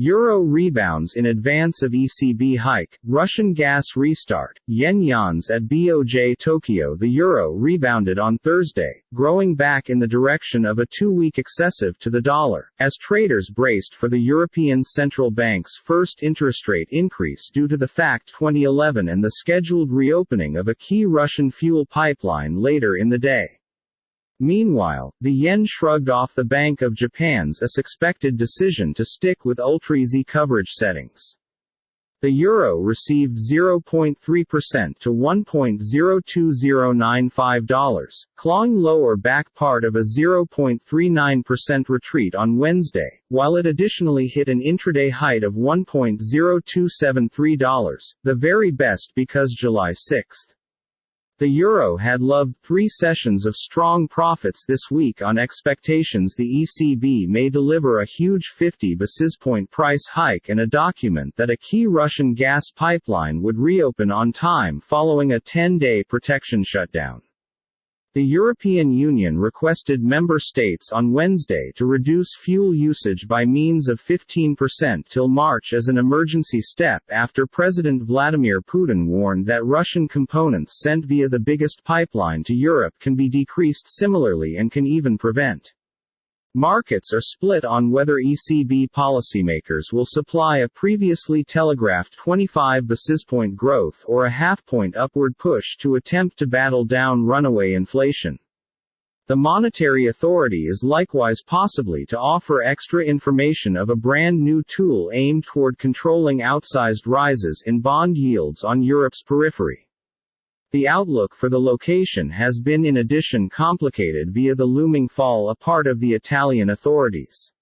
Euro rebounds in advance of ECB hike, Russian gas restart, yen yawns at BOJ Tokyo. The euro rebounded on Thursday, growing back in the direction of a two-week excessive to the dollar, as traders braced for the European Central Bank's first interest rate increase due to the fact 2011 and the scheduled reopening of a key Russian fuel pipeline later in the day. Meanwhile, the yen shrugged off the Bank of Japan's as-expected decision to stick with ultra-easy coverage settings. The euro received 0.3% to $1.02095, clawing lower back part of a 0.39% retreat on Wednesday, while it additionally hit an intraday height of $1.0273, the very best because July 6. The euro had loved 3 sessions of strong profits this week on expectations the ECB may deliver a huge 50 basis point price hike and a document that a key Russian gas pipeline would reopen on time following a 10-day protection shutdown. The European Union requested member states on Wednesday to reduce fuel usage by means of 15% till March as an emergency step after President Vladimir Putin warned that Russian components sent via the biggest pipeline to Europe can be decreased similarly and can even prevent. Markets are split on whether ECB policymakers will supply a previously telegraphed 25 basis point growth or a half-point upward push to attempt to battle down runaway inflation. The Monetary Authority is likewise possibly to offer extra information of a brand new tool aimed toward controlling outsized rises in bond yields on Europe's periphery. The outlook for the location has been in addition complicated via the looming fall apart of the Italian authorities.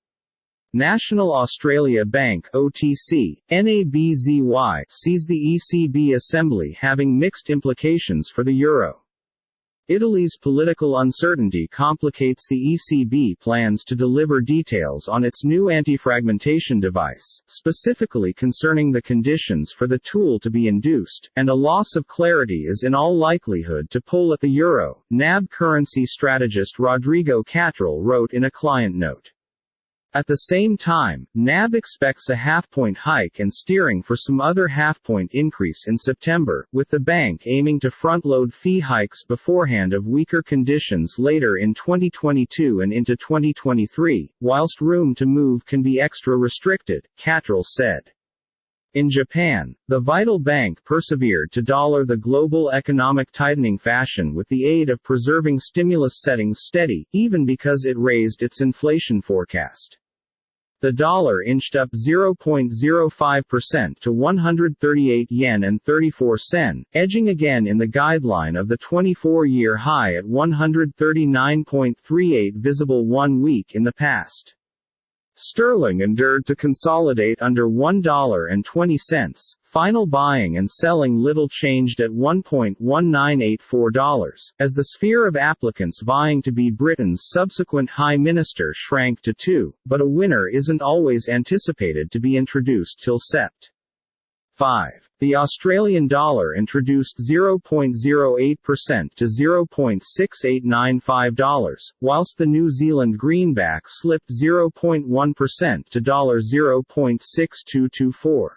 National Australia Bank (OTC, NABZY) sees the ECB assembly having mixed implications for the euro. Italy's political uncertainty complicates the ECB plans to deliver details on its new anti-fragmentation device, specifically concerning the conditions for the tool to be induced, and a loss of clarity is in all likelihood to pull at the euro, NAB currency strategist Rodrigo Cattrall wrote in a client note. At the same time, NAB expects a half-point hike and steering for some other half-point increase in September, with the bank aiming to front-load fee hikes beforehand of weaker conditions later in 2022 and into 2023, whilst room to move can be extra restricted, Cattrall said. In Japan, the vital bank persevered to dollar the global economic tightening fashion with the aid of preserving stimulus settings steady, even because it raised its inflation forecast. The dollar inched up 0.05% to 138 yen and 34 sen, edging again in the guideline of the 24-year high at 139.38 visible 1 week in the past. Sterling endured to consolidate under $1.20, final buying and selling little changed at $1.1984, as the sphere of applicants vying to be Britain's subsequent High Minister shrank to 2, but a winner isn't always anticipated to be introduced till Sept. 5. The Australian dollar introduced 0.08% to $0.6895, whilst the New Zealand greenback slipped 0.1% to $0.6224.